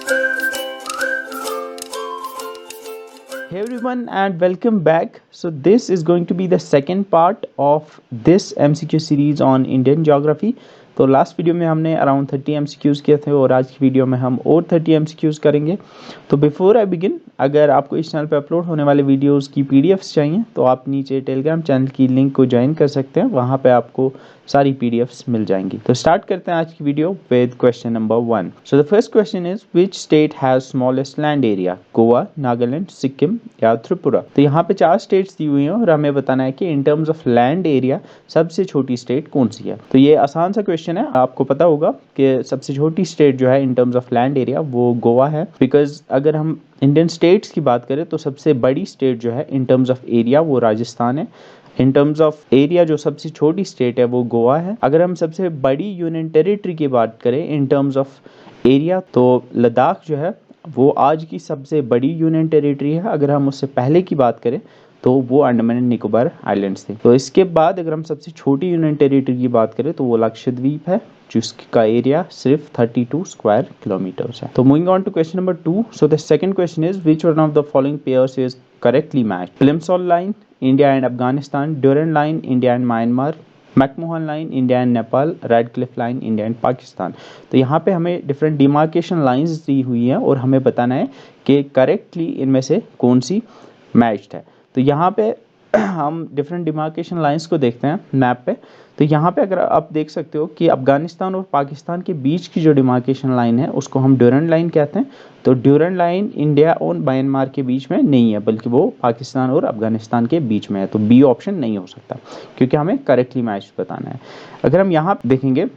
Hey everyone and welcome back. So this is going to be the second part of this MCQ series on Indian geography. तो last video में हमने around 30 MCQs किए थे और आज की video में हम और 30 MCQs करेंगे. तो बिफोर आई बिगिन, अगर आपको इस चैनल पे अपलोड होने वाले वीडियोस की पीडीएफ्स चाहिए तो आप नीचे टेलीग्राम चैनल की लिंक को ज्वाइन कर सकते हैं. वहाँ पे आपको सारी पीडीएफ्स मिल जाएंगी. तो स्टार्ट करते हैं आज की video with question number 1. So the first question is which state has smallest land area? Goa, Nagaland, Sikkim या त्रिपुरा? तो यहाँ पे 4 स्टेट्स दी हुई हैं और हमें बताना है कि in terms of land area सबसे छोटी स्टेट कौन सी है. तो ये आसान सा क्वेश्चन है. आपको पता होगा कि सबसे छोटी स्टेट जो है in terms of land area वो गोवा है. बिकॉज अगर हम इंडियन स्टेट्स की बात करें तो सबसे बड़ी स्टेट जो है इन टर्म्स ऑफ एरिया वो राजस्थान है. इन टर्म्स ऑफ एरिया जो सबसे छोटी स्टेट है वो गोवा है. अगर हम सबसे बड़ी यूनियन टेरिटरी की बात करें इन टर्म्स ऑफ एरिया तो लद्दाख जो है वो आज की सबसे बड़ी यूनियन टेरिटरी है. अगर हम उससे पहले की बात करें तो वो अंडमान एंड निकोबार आइलैंड्स थे. तो इसके बाद अगर हम सबसे छोटी यूनियन टेरिटरी की बात करें तो वो लक्षद्वीप है जिसका एरिया सिर्फ 32 स्क्वायर किलोमीटर्स है. तो moving on to question number 2. So the second question is which one of the following pairs is correctly matched? Plimsoll line, India and Afghanistan, Durand line, India and Myanmar, McMahon line, India and Nepal, Radcliffe line, India and Pakistan. तो यहाँ पे हमें different demarcation lines दी हुई हैं और हमें बताना है कि करेक्टली इनमें से कौन सी मैच्ड है. तो यहाँ पे हम डिफरेंट डिमार्केशन लाइंस को देखते हैं मैप पे. तो यहाँ पे अगर आप देख सकते हो कि अफगानिस्तान और पाकिस्तान के बीच की जो डिमार्केशन लाइन है उसको हम ड्यूरेंट लाइन कहते हैं. तो ड्यूरेंट लाइन इंडिया और म्यांमार के बीच में नहीं है बल्कि वो पाकिस्तान और अफगानिस्तान के बीच में है. तो बी ऑप्शन नहीं हो सकता क्योंकि हमें करेक्टली मैच बताना है. अगर हम यहाँ देखेंगे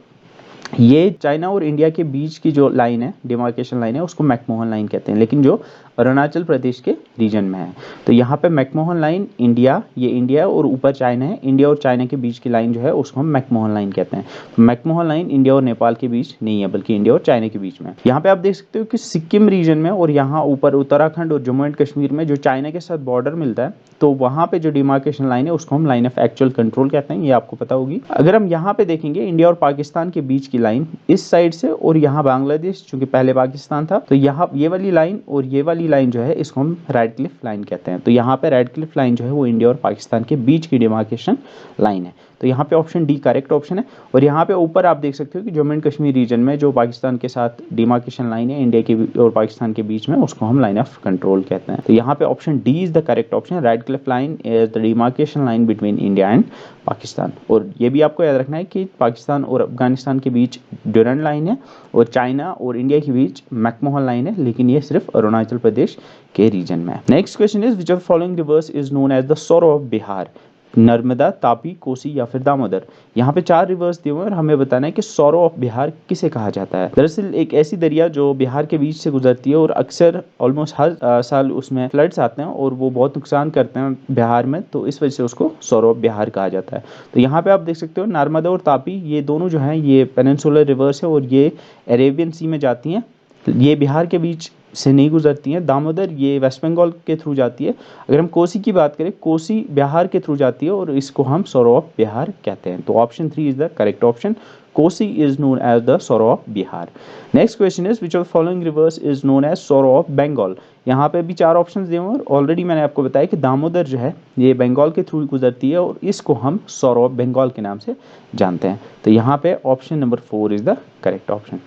ये चाइना और इंडिया के बीच की जो लाइन है डिमार्केशन लाइन है उसको मैकमोहन लाइन कहते हैं, लेकिन जो अरुणाचल प्रदेश के रीजन में है. तो यहाँ पे मैकमोहन लाइन इंडिया, ये इंडिया और ऊपर चाइना है. इंडिया और चाइना के बीच की लाइन जो है उसको हम मैकमोहन लाइन कहते हैं. तो मैकमोहन लाइन इंडिया और नेपाल के बीच नहीं है बल्कि इंडिया और चाइना के बीच में. यहाँ पे आप देख सकते हो कि सिक्किम रीजन में और यहाँ ऊपर उत्तराखंड और जम्मू एंड कश्मीर में जो चाइना के साथ बॉर्डर मिलता है तो वहाँ पे जो डिमार्केशन लाइन है उसको हम लाइन ऑफ एक्चुअल कंट्रोल कहते हैं. ये आपको पता होगी. अगर हम यहाँ पे देखेंगे इंडिया और पाकिस्तान के बीच की लाइन इस साइड से और यहाँ बांग्लादेश चूंकि पहले पाकिस्तान था तो यहाँ ये वाली लाइन और ये वाली लाइन जो है इसको हम रेडक्लिफ लाइन कहते हैं. तो यहाँ पे रेडक्लिफ लाइन जो है वो इंडिया और पाकिस्तान के बीच की डिमार्केशन लाइन है. तो यहाँ पे ऑप्शन डी करेक्ट ऑप्शन है. और यहाँ पे ऊपर आप देख सकते हो कि जम्मू एंड कश्मीर रीजन में जो पाकिस्तान के साथ डिमार्केशन लाइन है इंडिया के और पाकिस्तान के बीच में उसको हम लाइन ऑफ कंट्रोल कहते हैं. तो यहाँ पे option D is the correct option. Radcliffe line is the demarcation line between India and Pakistan. और ये भी आपको याद रखना है कि पाकिस्तान और अफगानिस्तान के बीच ड्यूरेंट लाइन है और चाइना और इंडिया के बीच मैकमोहन लाइन है, लेकिन ये सिर्फ अरुणाचल प्रदेश के रीजन में है. Next question is which of the following rivers is known as the sorrow of Bihar? Narmada, Tapi, Kosi या फिर दामोदर? यहाँ पे 4 रिवर्स दिए हुए हैं और हमें बताना है कि सौरो ऑफ बिहार किसे कहा जाता है. दरअसल एक ऐसी दरिया जो बिहार के बीच से गुजरती है और अक्सर ऑलमोस्ट हर साल उसमें फ्लड्स आते हैं और वो बहुत नुकसान करते हैं बिहार में, तो इस वजह से उसको सौरो ऑफ बिहार कहा जाता है. तो यहाँ पे आप देख सकते हो नर्मदा और तापी ये दोनों जो हैं ये पेनिनसुलर रिवर्स है और ये अरेबियन सी में जाती हैं. ये बिहार के बीच से नहीं गुजरती हैं. दामोदर ये वेस्ट बंगाल के थ्रू जाती है. अगर हम कोसी की बात करें कोसी बिहार के थ्रू जाती है और इसको हम सौरो ऑफ बिहार कहते हैं. तो option 3 is the correct option. Kosi is known as the sorrow of Bihar. Next question is which of the following rivers is known as sorrow of Bengal? यहाँ पे भी 4 ऑप्शंस दिए हुए हैं और ऑलरेडी मैंने आपको बताया कि दामोदर जो है ये बंगाल के थ्रू गुजरती है और इसको हम सौरो ऑफ बंगाल के नाम से जानते हैं. तो यहाँ पे option number 4 is the correct option.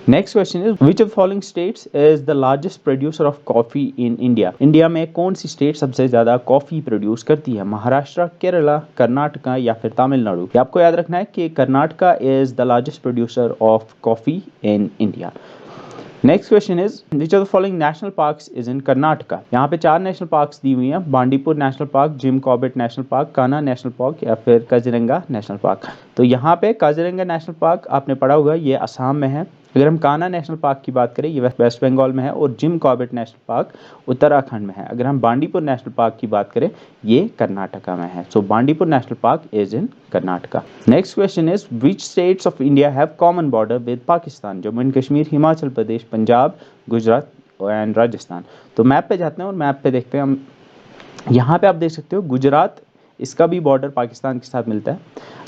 Next question is which of following states is the largest producer of coffee in India? India में कौन सी स्टेट सबसे ज्यादा कॉफी प्रोड्यूस करती है? महाराष्ट्र, केरला, कर्नाटका या फिर तमिलनाडु? आपको याद रखना है कि Karnataka is the largest producer of coffee in India. Next question is which of the following national parks is in Karnataka? यहाँ पे 4 नेशनल पार्क्स दी हुई हैं. Bandipur national park, Jim Corbett national park, Kanha national park या फिर काजीरंगा नेशनल पार्क? तो यहाँ पे काजीरंगा नेशनल पार्क आपने पढ़ा होगा ये असम में है. अगर हम कान्हा नेशनल पार्क की बात करें ये वेस्ट बंगाल में है और gym Corbett national park Uttarakhand में है. अगर हम बांडीपुर नेशनल पार्क की बात करें ये कर्नाटका में है. So Bandipur national park is in Karnataka. Next question is which states of India have common border with Pakistan? Jammu and Kashmir, Himachal Pradesh, Punjab, Gujarat and Rajasthan. तो मैप पे जाते हैं और मैप पे देखते हैं हम. यहाँ पे आप देख सकते हो गुजरात इसका भी बॉर्डर पाकिस्तान के साथ मिलता है।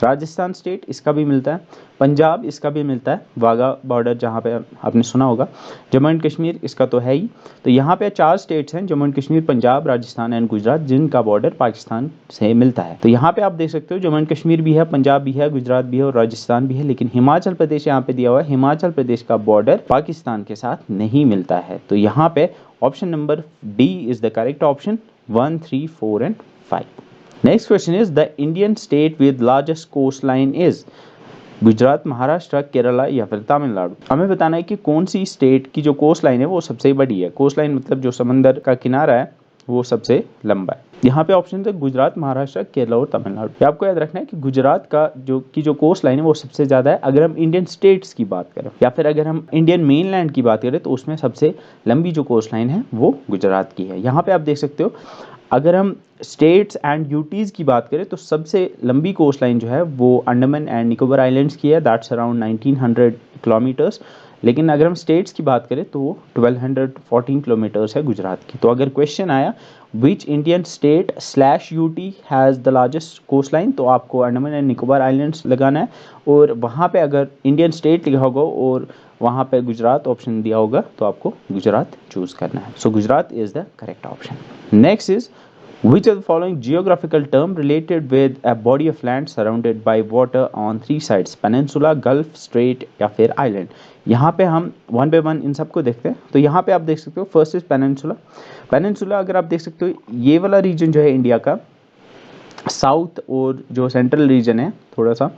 राजस्थान स्टेट इसका भी मिलता है। पंजाब इसका भी मिलता है, वाघा बॉर्डर जहाँ पे आपने सुना होगा। जम्मू एंड कश्मीर इसका तो है ही। तो यहाँ पे 4 स्टेट्स हैं, जम्मू एंड कश्मीर, पंजाब, राजस्थान एंड गुजरात, जिनका बॉर्डर पाकिस्तान से मिलता है। तो यहाँ पे आप देख सकते हो जम्मू एंड कश्मीर भी है, पंजाब भी है, गुजरात भी है और राजस्थान भी है, लेकिन हिमाचल प्रदेश यहाँ पे दिया हुआ है। हिमाचल प्रदेश का बॉर्डर पाकिस्तान के साथ नहीं मिलता है। तो यहाँ पे option number D is the correct option, 1, 3, 4 and 5। Next question is the Indian state with largest coast line is Gujarat, Maharashtra, Kerala या फिर तमिलनाडु। हमें बताना है कि कौन सी स्टेट की जो कोस्ट लाइन है वो सबसे बड़ी है। कोस्ट लाइन मतलब जो समंदर का किनारा है वो सबसे लंबा है। यहाँ पे ऑप्शन है गुजरात, महाराष्ट्र, केरला और तमिलनाडु। ये आपको याद रखना है कि गुजरात का जो कोस्ट लाइन है वो सबसे ज्यादा है अगर हम इंडियन स्टेट्स की बात करें, या फिर अगर हम इंडियन मेन लैंड की बात करें तो उसमें सबसे लंबी जो कोस्ट लाइन है वो गुजरात की है। यहाँ पे आप देख सकते हो अगर हम स्टेट्स एंड यूटीज़ की बात करें तो सबसे लंबी कोस्ट लाइन जो है वो अंडमान एंड निकोबार आइलैंड्स की है, दैट्स अराउंड 1900 किलोमीटर्स। लेकिन अगर हम स्टेट्स की बात करें तो वो 1214 किलोमीटर्स है गुजरात की। तो अगर क्वेश्चन आया which Indian state slash UT has the largest coast line, तो आपको अंडमान एंड निकोबार आइलैंड्स लगाना है, और वहाँ पे अगर इंडियन स्टेट लिखा होगा और वहाँ पे गुजरात ऑप्शन दिया होगा तो आपको गुजरात चूज करना है। So Gujarat is the correct option. Next is which of the following geographical term related with a body of land surrounded by water on 3 sides, peninsula, gulf, straight या फिर आइलैंड। यहाँ पे हम वन बाय वन इन सबको देखते हैं। तो यहाँ पे आप देख सकते हो फर्स्ट इज पेनिनसुला। पेनिनसुला अगर आप देख सकते हो ये वाला रीजन जो है इंडिया का साउथ और जो सेंट्रल रीजन है थोड़ा सा,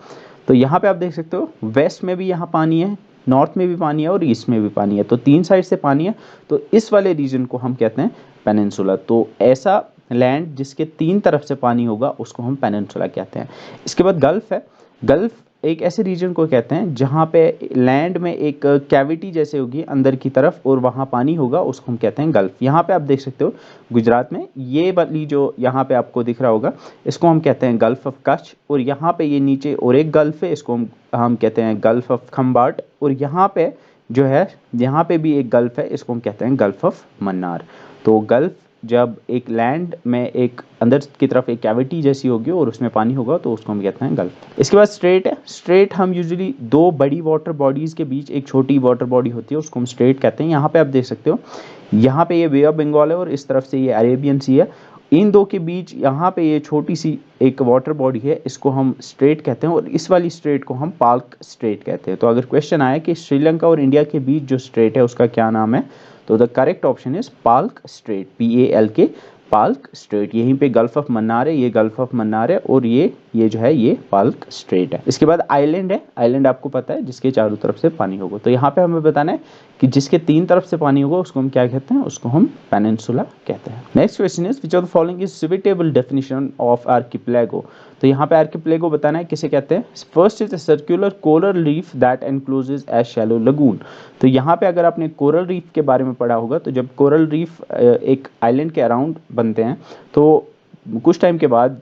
तो यहाँ पे आप देख सकते हो वेस्ट में भी यहाँ पानी है, नॉर्थ में भी पानी है और ईस्ट में भी पानी है, तो 3 साइड से पानी है। तो इस वाले रीजन को हम कहते हैं पेनिनसुला। तो ऐसा लैंड जिसके 3 तरफ से पानी होगा उसको हम पेनिनसुला कहते हैं। इसके बाद गल्फ है। गल्फ एक ऐसे रीजन को कहते हैं जहाँ पे लैंड में एक कैविटी जैसे होगी अंदर की तरफ और वहाँ पानी होगा, उसको हम कहते हैं गल्फ। यहाँ पे आप देख सकते हो गुजरात में ये वाली जो यहाँ पे आपको दिख रहा होगा इसको हम कहते हैं गल्फ ऑफ कच्छ, और यहाँ पे ये नीचे और एक गल्फ है इसको हम कहते हैं गल्फ ऑफ खम्बाट, और यहाँ पे जो है यहाँ पे भी एक गल्फ है इसको हम कहते हैं गल्फ ऑफ मन्नार। तो गल्फ जब एक लैंड में एक अंदर की तरफ एक कैविटी जैसी होगी और उसमें पानी होगा तो उसको हम कहते हैं गल्फ। इसके बाद स्ट्रेट है। स्ट्रेट हम यूजुअली 2 बड़ी वाटर बॉडीज के बीच एक छोटी वाटर बॉडी होती है उसको हम स्ट्रेट कहते हैं। यहाँ पे आप देख सकते हो यहाँ पे ये बे ऑफ बंगाल है और इस तरफ से ये अरेबियन सी है, इन 2 के बीच यहाँ पे ये छोटी सी एक वाटर बॉडी है, इसको हम स्ट्रेट कहते हैं, और इस वाली स्ट्रेट को हम पाल्क स्ट्रेट कहते हैं। तो अगर क्वेश्चन आया कि श्रीलंका और इंडिया के बीच जो स्ट्रेट है उसका क्या नाम है, तो the correct option is Palk straight, PALK, Palk straight. यहीं पे गल्फ ऑफ मन्नार है, ये गल्फ ऑफ मन्नार है, और ये जो है ये पाल्क स्ट्रेट है। इसके बाद आइलैंड है। आइलैंड आपको पता है जिसके चारों तरफ से पानी होगा। तो यहाँ पे हमें बताना है कि जिसके 3 तरफ से पानी होगा उसको हम क्या कहते हैं, उसको हम पेनिनसुला कहते हैं। Next question is which of the following is suitable definition of archipelago. तो यहाँ पे आर्किपेलागो बताना है किसे कहते हैं। First is a circular coral reef that encloses A shallow lagoon. तो यहाँ पे अगर आपने कोरल रीफ के बारे में पढ़ा होगा तो जब कोरल रीफ एक आइलैंड के अराउंड बनते हैं तो कुछ टाइम के बाद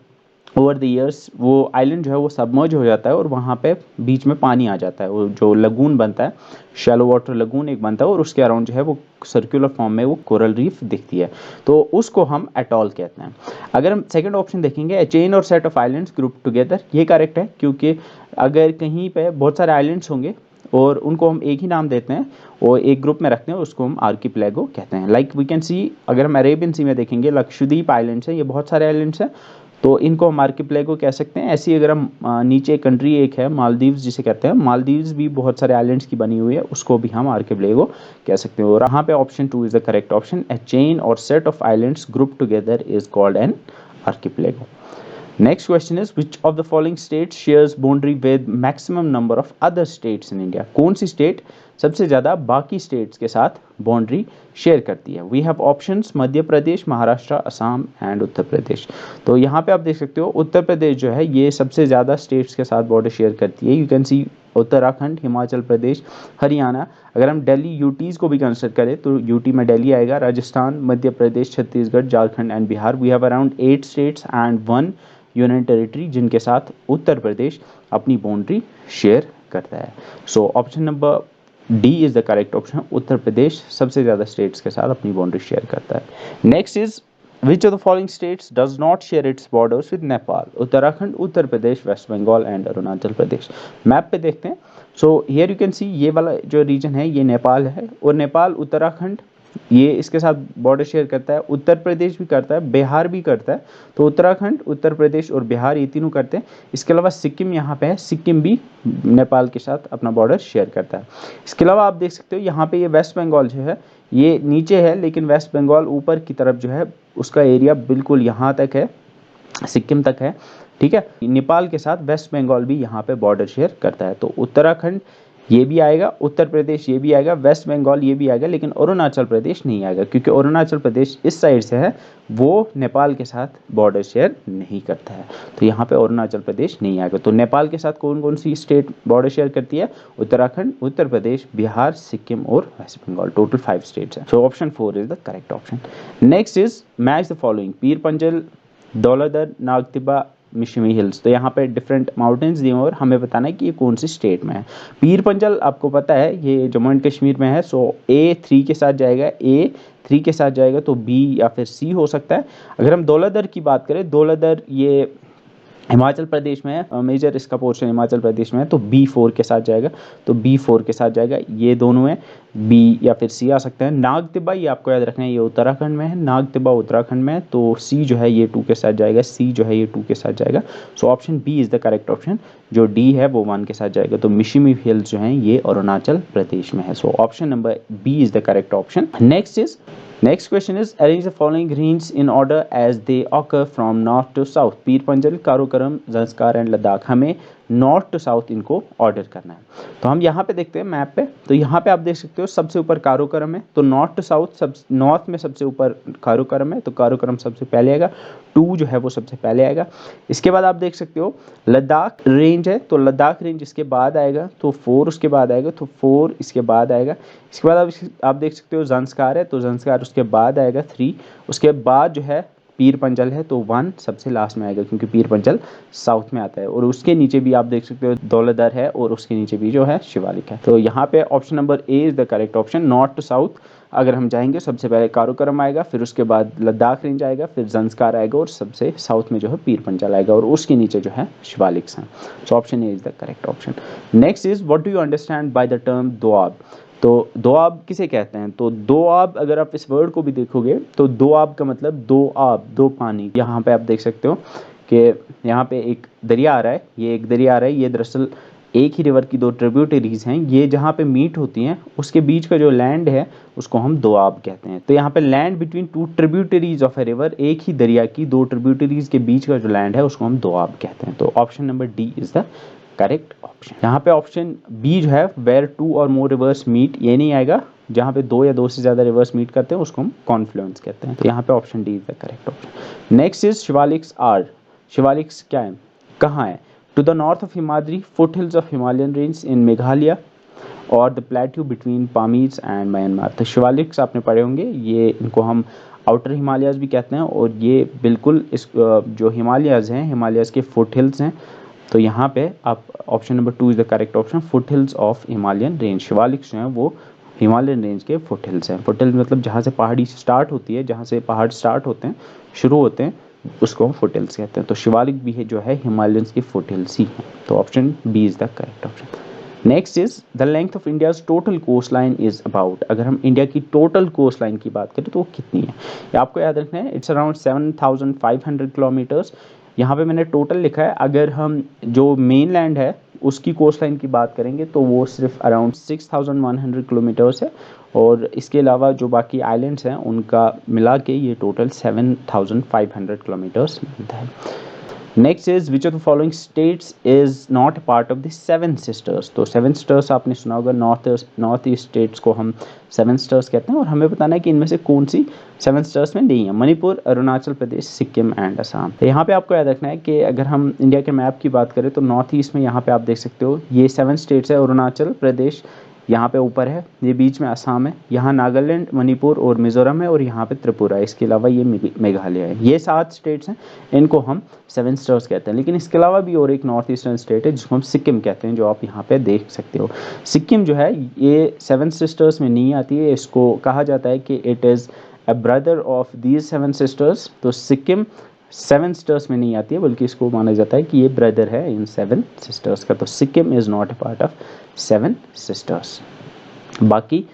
ओवर द ईयर्स वो आइलैंड जो है वो सबमर्ज हो जाता है और वहाँ पे बीच में पानी आ जाता है, वो जो लगून बनता है, शैलो वाटर लगून एक बनता है, और उसके अराउंड जो है वो सर्कुलर फॉर्म में वो कोरल रीफ दिखती है, तो उसको हम एटॉल कहते हैं। अगर हम सेकंड ऑप्शन देखेंगे, ए chain or set of islands group together, ये करेक्ट है, क्योंकि अगर कहीं पे बहुत सारे आइलैंड्स होंगे और उनको हम एक ही नाम देते हैं और एक ग्रुप में रखते हैं, उसको हम आर्किपेलागो कहते हैं। लाइक वी कैन सी, अगर हम अरेबियन सी में देखेंगे लक्षद्वीप आइलैंड्स हैं, ये बहुत सारे आइलैंड्स हैं, तो इनको हम आर्किपेलागो कह सकते हैं। ऐसी अगर हम नीचे कंट्री एक है मालदीव्स जिसे कहते हैं, मालदीव्स भी बहुत सारे आइलैंड्स की बनी हुई है, उसको भी हम आर्किपेलागो कह सकते हैं। और यहाँ पे option 2 is the correct option, a chain or set of islands group together is called an archipelago. Next question is which of the following states shares boundary with maximum number of other states in India? कौन सी state सबसे ज़्यादा बाकी states के साथ boundary share करती है? We have options Madhya Pradesh, Maharashtra, Assam and Uttar Pradesh. तो यहाँ पे आप देख सकते हो उत्तर प्रदेश जो है ये सबसे ज़्यादा स्टेट्स के साथ बॉर्डर शेयर करती है। You can see Uttarakhand, Himachal Pradesh, Haryana. अगर हम दिल्ली यूटीज़ को भी कंसिडर करें तो यूटी में दिल्ली आएगा, Rajasthan, Madhya Pradesh, Chhattisgarh, Jharkhand and Bihar. We have around 8 states and 1 union territory जिनके साथ उत्तर प्रदेश अपनी बाउंड्री शेयर करता है। So option number D is the correct option, Uttar Pradesh सबसे ज़्यादा स्टेट्स के साथ अपनी बाउंड्री शेयर करता है। Next is which of the following states does not share its borders with Nepal? Uttarakhand, Uttar Pradesh, west Bengal and Arunachal Pradesh. Map पे देखते हैं। So here you can see ये वाला जो रीजन है ये नेपाल है, और नेपाल उत्तराखंड ये इसके साथ बॉर्डर शेयर करता है, उत्तर प्रदेश भी करता है, बिहार भी करता है। तो उत्तराखंड, उत्तर प्रदेश और बिहार ये तीनों करते हैं। इसके अलावा सिक्किम यहाँ पे है, सिक्किम भी नेपाल के साथ अपना बॉर्डर शेयर करता है। इसके अलावा आप देख सकते हो यहाँ पे ये वेस्ट बंगाल जो है ये नीचे है, लेकिन वेस्ट बंगाल ऊपर की तरफ जो है उसका एरिया बिल्कुल यहाँ तक है, सिक्किम तक है। ठीक है, नेपाल के साथ वेस्ट बंगाल भी यहाँ पे बॉर्डर शेयर करता है। तो उत्तराखंड ये भी आएगा, उत्तर प्रदेश ये भी आएगा, वेस्ट बंगाल ये भी आएगा, लेकिन अरुणाचल प्रदेश नहीं आएगा, क्योंकि अरुणाचल प्रदेश इस साइड से है, वो नेपाल के साथ बॉर्डर शेयर नहीं करता है। तो यहाँ पे अरुणाचल प्रदेश नहीं आएगा। तो नेपाल के साथ कौन कौन सी स्टेट बॉर्डर शेयर करती है? उत्तराखंड, उत्तर प्रदेश, बिहार, सिक्किम और वेस्ट बंगाल। टोटल 5 स्टेट्स है। So option 4 is the correct option. Next is match the following: Pir Panjal, दौलधर, नागतिब्बा, मिशिमी hills. तो यहाँ पे डिफरेंट माउंटेन्स दिए और हमें बताना है कि ये कौन सी स्टेट में है। पीर पंजल आपको पता है ये जम्मू एंड कश्मीर में है। सो A3 के साथ जाएगा, A3 के साथ जाएगा, तो B या फिर C हो सकता है। अगर हम दौलधर की बात करें, दौलधर ये हिमाचल प्रदेश में है, मेजर इसका पोर्शन हिमाचल प्रदेश में है, तो B4 के साथ जाएगा, तो B4 के साथ जाएगा। ये दोनों है, B या फिर C आ सकता है। नागतिब्बा ये आपको याद रखना है, ये उत्तराखंड में है, नागतिब्बा उत्तराखंड में है, तो C जो है ये 2 के साथ जाएगा, C जो है ये 2 के साथ जाएगा। So option B is the correct option. जो D है वो 1 के साथ जाएगा। तो मिशिमी हिल्स जो हैं ये अरुणाचल प्रदेश में है। So option number B is the correct option. Next question is arrange the following ranges in order as they occur from north to south. Pir Panjal, कारोकरम, Zanskar and Ladakh. हमें नॉर्थ टू साउथ इनको ऑर्डर करना है। तो हम यहाँ पे देखते हैं मैप पे। तो यहाँ पे आप देख सकते हो सबसे ऊपर कारोकरम है, तो नॉर्थ टू साउथ सब नॉर्थ में सबसे ऊपर कारोकरम है, तो कारोकरम सबसे पहले आएगा। 2 जो है वो सबसे पहले आएगा। इसके बाद आप देख सकते हो लद्दाख रेंज है, तो लद्दाख रेंज इसके बाद आएगा, तो 4 उसके बाद आएगा, तो 4 इसके बाद आएगा। इसके बाद आप देख सकते हो ज़ंस्कार है, तो ज़ंस्कार उसके बाद आएगा 3। उसके बाद जो है पीर पंजल है, तो 1 सबसे लास्ट में आएगा, क्योंकि पीर पंजल साउथ में आता है। और उसके नीचे भी आप देख सकते हो दौलधर है, और उसके नीचे भी जो है शिवालिक है। तो यहाँ पे option number A is the correct option. North to south अगर हम जाएंगे, सबसे पहले कारोकरम आएगा, फिर उसके बाद लद्दाख रेंज आएगा, फिर ज़ंस्कार आएगा, और सबसे साउथ में जो है पीर पंजल आएगा, और उसके नीचे जो है शिवालिक्स हैं। So option A is the correct option. Next is what do you understand by the term Doab? तो दोआब किसे कहते हैं? तो दोआब अगर आप इस वर्ड को भी देखोगे, तो दोआब का मतलब दो आब, दो पानी। यहाँ पे आप देख सकते हो कि यहाँ पे एक दरिया आ रहा है, ये एक दरिया आ रहा है, ये दरअसल एक ही रिवर की 2 ट्रिब्यूटरीज हैं। ये जहाँ पे मीट होती हैं उसके बीच का जो लैंड है उसको हम दोआब कहते हैं। तो यहाँ पे land between 2 tributaries of a river, एक ही दरिया की 2 ट्रिब्यूटरीज के बीच का जो लैंड है उसको हम दोआब कहते हैं। तो option number D is the correct option. यहाँ पे ऑप्शन B जो है वेयर 2 और मोर रिवर्स मीट, ये नहीं आएगा। जहाँ पे 2 या 2 से ज़्यादा रिवर्स मीट करते हैं उसको हम कॉन्फ्लुएंस कहते हैं। तो यहाँ पे option D is the correct option. Next is Shivaliks are. Shivaliks क्या है, कहाँ है? To the north of Himadri, foothills of Himalayan range in Meghalaya, or the plateau between Pamirs and Myanmar. तो शिवालिक्स आपने पढ़े होंगे, ये इनको हम आउटर हिमालयाज़ भी कहते हैं, और ये बिल्कुल इस जो हिमालयाज़ हैं, हिमालयाज़ के फुट हिल्स हैं। तो यहाँ पे आप option number 2 is the correct option. Foot hills of Himalayan range, Shivaliks जो हैं वो हिमालयन रेंज के फुट हिल्स हैं। फुट हिल्स मतलब जहाँ से पहाड़ी स्टार्ट होती है, जहाँ से पहाड़ स्टार्ट होते हैं, शुरू होते हैं, उसको हम फुट हिल्स कहते हैं। तो शिवालिक भी है जो है हिमालयंस के फुट हिल्स ही हैं। तो option B is the correct option. Next is the length of India's total cost line is about. अगर हम इंडिया की टोटल कोस्ट लाइन की बात करें तो वो कितनी है, ये आपको याद रखना है। It's around 7,500 kilometres. यहाँ पे मैंने टोटल लिखा है। अगर हम जो मेन लैंड है उसकी कोस्ट लाइन की बात करेंगे तो वो सिर्फ अराउंड 6,100 किलोमीटर्स है, और इसके अलावा जो बाकी आइलैंड्स हैं उनका मिला के ये टोटल 7,500 किलोमीटर्स बनता है। Next is which of the following states is not part of the 7 sisters. तो 7 सिस्टर्स आपने सुना होगा, नॉर्थ ईस्ट स्टेट्स को हम 7 सिस्टर्स कहते हैं, और हमें बताना है कि इनमें से कौन सी 7 सिस्टर्स में नहीं है। मणिपुर, अरुणाचल प्रदेश, सिक्किम एंड असम। तो यहाँ पे आपको याद रखना है कि अगर हम इंडिया के मैप की बात करें तो नॉर्थ ईस्ट में यहाँ पे आप देख सकते हो ये 7 स्टेट्स है। अरुणाचल प्रदेश यहाँ पे ऊपर है, ये बीच में असम है, यहाँ नागालैंड, मणिपुर और मिज़ोरम है, और यहाँ पे त्रिपुरा है। इसके अलावा ये मेघालय है। ये 7 स्टेट्स हैं, इनको हम 7 स्टेट्स कहते हैं। लेकिन इसके अलावा भी और एक नॉर्थ ईस्टर्न स्टेट है जिसको हम सिक्किम कहते हैं, जो आप यहाँ पे देख सकते हो। सिक्किम जो है ये 7 सिस्टर्स में नहीं आती है। इसको कहा जाता है कि it is a brother of these 7 sisters, तो सिक्किम 7 सिस्टर्स में नहीं आती है, बल्कि इसको माना जाता है कि ये ब्रदर है इन 7 सिस्टर्स का, तो Sikkim is not a part of 7 sisters. बाकी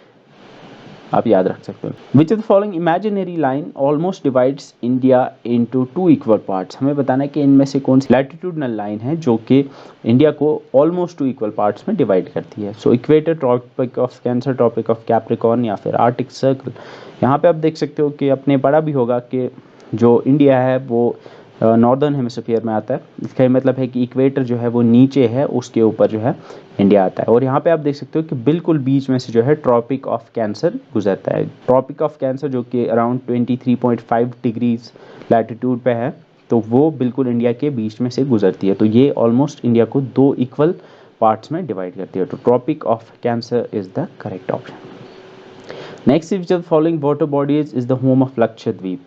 आप याद रख सकते हो। विच of the following imaginary line almost divides India into 2 equal parts, हमें बताना है कि इनमें से कौन सी लैटिट्यूडनल लाइन है जो कि इंडिया को ऑलमोस्ट 2 इक्वल पार्ट्स में डिवाइड करती है। So equator, tropic of cancer, tropic of capricorn या फिर आर्टिक सर्कल। यहाँ पे आप देख सकते हो कि अपने पढ़ा भी होगा कि जो इंडिया है वो नॉर्दर्न हेमिस्फीयर में आता है। इसका मतलब है कि इक्वेटर जो है वो नीचे है, उसके ऊपर जो है इंडिया आता है। और यहाँ पे आप देख सकते हो कि बिल्कुल बीच में से जो है ट्रॉपिक ऑफ कैंसर गुजरता है। ट्रॉपिक ऑफ कैंसर जो कि अराउंड 23.5 डिग्रीज लैटिट्यूड पे है, तो वो बिल्कुल इंडिया के बीच में से गुजरती है। तो ये ऑलमोस्ट इंडिया को 2 इक्वल पार्ट्स में डिवाइड करती है। तो tropic of cancer is the correct option. Next which of following water bodies is the home of Lakshadweep.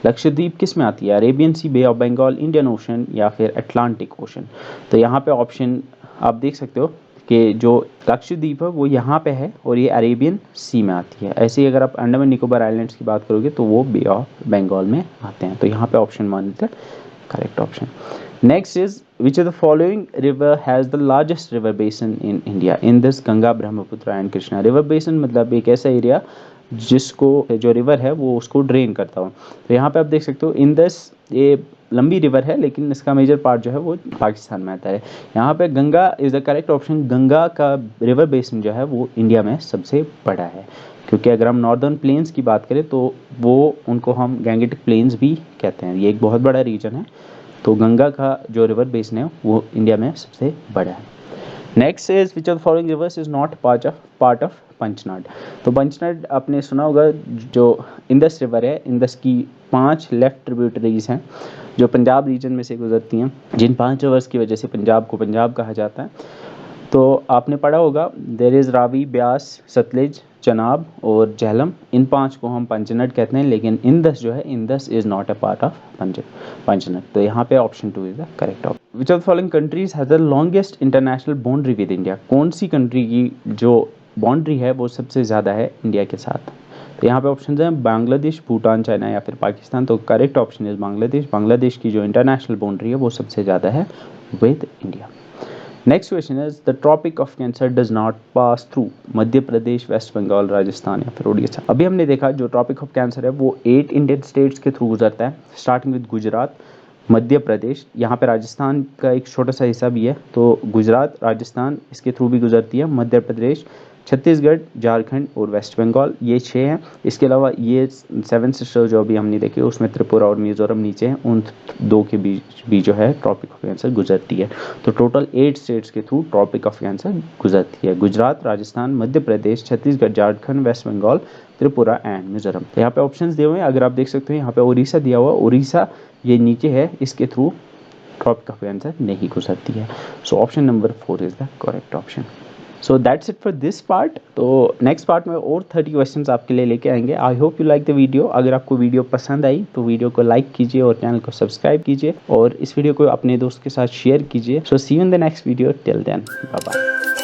Lakshadweep किस में आती है? Arabian sea, bay of Bengal, Indian ocean या फिर अटलांटिक ओशन। तो यहाँ पे ऑप्शन आप देख सकते हो कि जो लक्षद्वीप है वो यहाँ पे है और ये अरेबियन सी में आती है। ऐसे ही अगर आप अंडमान निकोबार आइलैंड्स की बात करोगे तो वो बे ऑफ बंगाल में आते हैं। तो यहाँ पे ऑप्शन मान लीजिए correct option. Next is which of the following river has the largest river basin in India? In this Ganga, Brahmaputra and Krishna. River basin मतलब एक ऐसा एरिया जिसको जो रिवर है वो उसको ड्रेन करता हो। तो यहाँ पे आप देख सकते हो इंदस, ये लंबी रिवर है लेकिन इसका मेजर पार्ट जो है वो पाकिस्तान में आता है। यहाँ पे Ganga is the correct option. Ganga का रिवर बेसन जो है वो इंडिया में सबसे बड़ा है, क्योंकि अगर हम नॉर्दर्न प्लेन्स की बात करें तो वो उनको हम गैंगेटिक प्लेन्स भी कहते हैं। ये एक बहुत बड़ा रीजन है। तो गंगा का जो रिवर बेसन है वो इंडिया में सबसे बड़ा है। Next is which of the following rivers is not part of Panchnad. तो पंचनाड आपने सुना होगा, जो इंदस रिवर है, इंदस की 5 लेफ्ट ट्रिब्यूटरीज हैं जो पंजाब रीजन में से गुजरती हैं, जिन 5 रिवर्स की वजह से पंजाब को पंजाब कहा जाता है। तो आपने पढ़ा होगा देयर इज़ रावी, ब्यास, सतलुज, चनाब और झेलम। इन 5 को हम पंचनद कहते हैं, लेकिन इंदस जो है, Indus is not a part of Panchnad. तो यहाँ पे option 2 is the correct option. Which of the following countries has the longest international boundary with India? कौन सी कंट्री की जो बाउंड्री है वो सबसे ज़्यादा है इंडिया के साथ? तो यहाँ पे ऑप्शन हैं बांग्लादेश, भूटान, चाइना या फिर पाकिस्तान। तो correct option is Bangladesh. Bangladesh की जो इंटरनेशनल बाउंड्री है वो सबसे ज़्यादा है with India. Next question is the tropic of cancer does not pass through Madhya Pradesh, west Bengal, Rajasthan या फिर उड़ीसा। अभी हमने देखा जो ट्रॉपिक ऑफ कैंसर है वो 8 इंडियन स्टेट्स के थ्रू गुजरता है, स्टार्टिंग विद गुजरात, मध्य प्रदेश, यहाँ पे राजस्थान का एक छोटा सा हिस्सा भी है। तो गुजरात, राजस्थान इसके थ्रू भी गुजरती है, मध्य प्रदेश, छत्तीसगढ़, झारखंड और वेस्ट बंगाल, ये 6 हैं। इसके अलावा ये 7 सिस्टर जो अभी हमने देखी उसमें त्रिपुरा और मिजोरम नीचे हैं, उन 2 के बीच भी जो है ट्रॉपिक ऑफ कैंसर गुजरती है। तो टोटल 8 स्टेट्स के थ्रू ट्रॉपिक ऑफ कैंसर गुजरती है, गुजरात, राजस्थान, मध्य प्रदेश, छत्तीसगढ़, झारखंड, वेस्ट बंगाल, त्रिपुरा एंड मिजोरम। तो यहाँ पे ऑप्शंस दिए हुए हैं, अगर आप देख सकते हो यहाँ पे उड़ीसा दिया हुआ, उड़ीसा ये नीचे है, इसके थ्रू ट्रॉपिक ऑफ कैंसर नहीं गुजरती है। So option number 4 is the correct option. So that's it for this part. तो नेक्स्ट पार्ट में और 30 क्वेश्चंस आपके लिए लेके आएंगे। I hope you like the video. अगर आपको वीडियो पसंद आई तो वीडियो को लाइक कीजिए और चैनल को सब्सक्राइब कीजिए और इस वीडियो को अपने दोस्त के साथ शेयर कीजिए। So see you in the next video. Till then bye bye.